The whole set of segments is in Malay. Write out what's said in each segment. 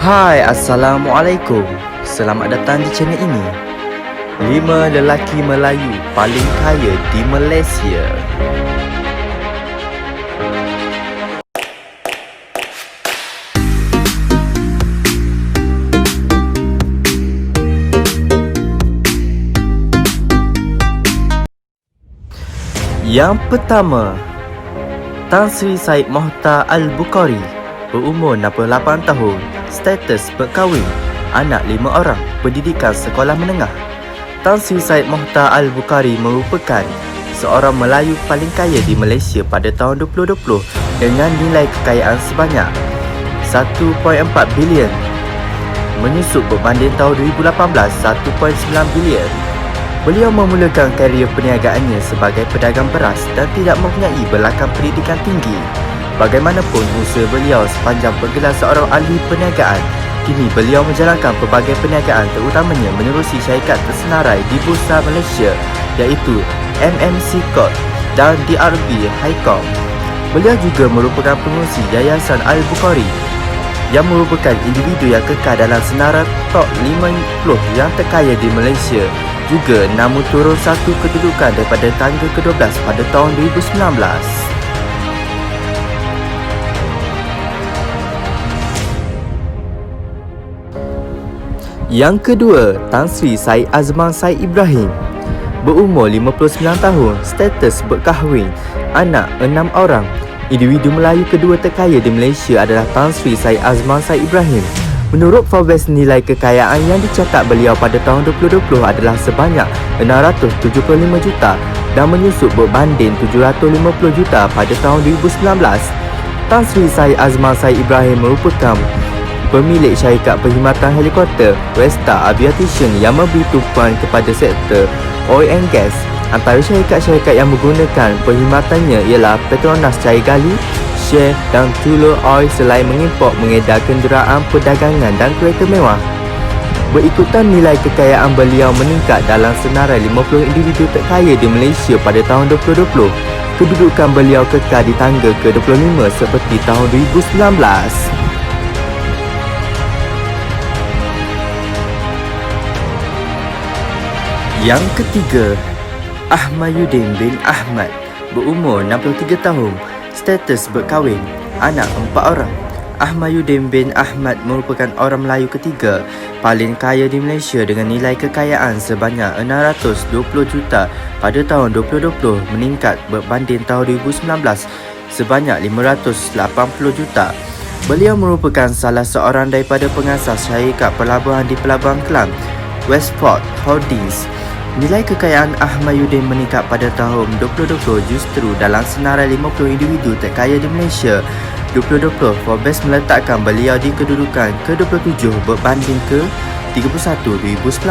Hai, Assalamualaikum. Selamat datang di channel ini. 5 lelaki Melayu paling kaya di Malaysia. Yang pertama, Tan Sri Said Mohtar Al-Bukhari, berumur 68 tahun, status berkahwin, anak 5 orang, pendidikan sekolah menengah. Tan Sri Said Mohtar Al-Bukhari merupakan seorang Melayu paling kaya di Malaysia pada tahun 2020 dengan nilai kekayaan sebanyak 1.4 bilion, menyusup berbanding tahun 2018 1.9 bilion. Beliau memulakan karier perniagaannya sebagai pedagang beras dan tidak mempunyai belakang pendidikan tinggi. Bagaimanapun usaha beliau sepanjang bergelar seorang ahli perniagaan, kini beliau menjalankan pelbagai perniagaan terutamanya menerusi syarikat tersenarai di Bursa Malaysia iaitu MMC Corp dan DRB Highcom. Beliau juga merupakan pengerusi Yayasan Al-Bukhari yang merupakan individu yang kekal dalam senarai top 50 yang terkaya di Malaysia. Juga namun turun satu kedudukan daripada tangga ke-12 pada tahun 2019. Yang kedua, Tan Sri Said Azman Said Ibrahim, berumur 59 tahun, status berkahwin, anak 6 orang. Individu Melayu kedua terkaya di Malaysia adalah Tan Sri Said Azman Said Ibrahim. Menurut Forbes, nilai kekayaan yang dicatat beliau pada tahun 2020 adalah sebanyak 675 juta dan menyusup berbanding 750 juta pada tahun 2019. Tan Sri Said Azman Said Ibrahim merupakan pemilik syarikat perkhidmatan helikopter Westa Aviation yang memberi tumpuan kepada sektor oil and gas. Antara syarikat-syarikat yang menggunakan perkhidmatannya ialah Petronas Cahaya Gali, Shell dan Tullow Oil selain mengimport mengedar kenderaan perdagangan dan kereta mewah. Berikutan nilai kekayaan beliau meningkat dalam senarai 50 individu terkaya di Malaysia pada tahun 2020. Kedudukan beliau kekal di tangga ke-25 seperti tahun 2019. Yang ketiga, Ahmayuddin bin Ahmad, berumur 63 tahun, status berkahwin, anak 4 orang. Ahmayuddin bin Ahmad merupakan orang Melayu ketiga paling kaya di Malaysia dengan nilai kekayaan sebanyak 620 juta pada tahun 2020, meningkat berbanding tahun 2019 sebanyak 580 juta. Beliau merupakan salah seorang daripada pengasas syarikat pelabuhan di Pelabuhan Kelang, Westport Holdings. Nilai kekayaan Ahmayuddin meningkat pada tahun 2020 justru dalam senarai 50 individu terkaya di Malaysia. 2020, Forbes meletakkan beliau di kedudukan ke-27 berbanding ke-31 2019.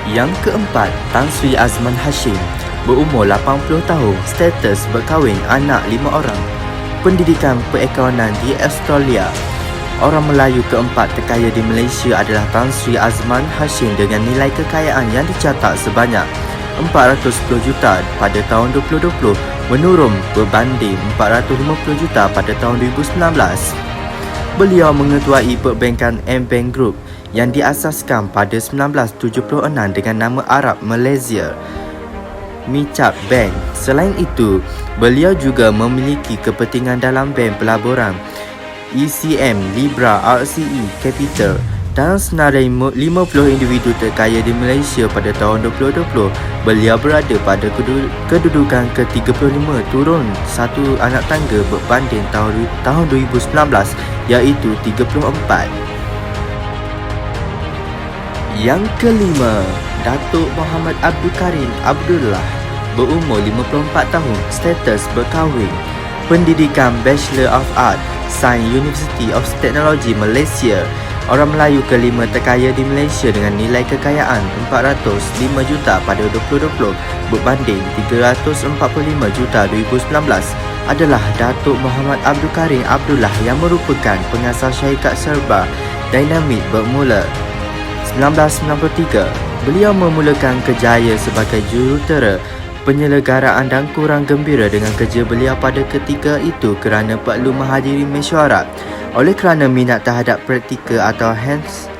Yang keempat, Tan Sri Azman Hashim, berumur 80 tahun, status berkahwin, anak 5 orang, pendidikan perakaunan di Australia. Orang Melayu keempat terkaya di Malaysia adalah Tan Sri Azman Hashim dengan nilai kekayaan yang dicatat sebanyak 410 juta pada tahun 2020, menurun berbanding 450 juta pada tahun 2019. Beliau mengetuai perbankan M-Bank Group yang diasaskan pada 1976 dengan nama Arab Malaysia, Micap Bank. Selain itu, beliau juga memiliki kepentingan dalam bank pelaburan ECM Libra RCE Capital. Dalam senarai 50 individu terkaya di Malaysia pada tahun 2020, beliau berada pada kedudukan ke-35, turun satu anak tangga berbanding tahun 2019 iaitu 34. Yang kelima, Datuk Muhammad Abdul Karim Abdullah, berumur 54 tahun, status berkahwin, pendidikan Bachelor of Art, Science University of Technology Malaysia. Orang Melayu kelima terkaya di Malaysia dengan nilai kekayaan 405 juta pada 2020 berbanding 345 juta 2019 adalah Datuk Muhammad Abdul Karim Abdullah yang merupakan pengasas syarikat serba Dynamit bermula 1993. Beliau memulakan kerjaya sebagai jurutera penyelenggaraan dan kurang gembira dengan kerja beliau pada ketika itu kerana perlu menghadiri mesyuarat. Oleh kerana minat terhadap praktikal atau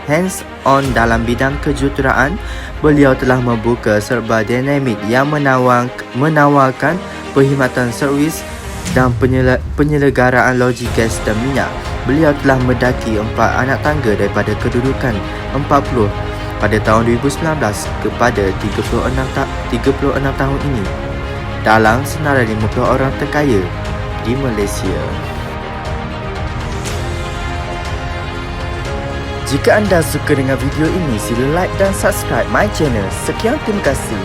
hands-on dalam bidang kejuruteraan, beliau telah membuka serba dinamik yang menawarkan perkhidmatan servis dan penyelenggaraan logik gas dan minyak. Beliau telah mendaki 4 anak tangga daripada kedudukan 40 pada tahun 2019 kepada 36 tahun ini dalam senarai 50 orang terkaya di Malaysia. Jika anda suka dengan video ini, sila like dan subscribe my channel. Sekian, terima kasih.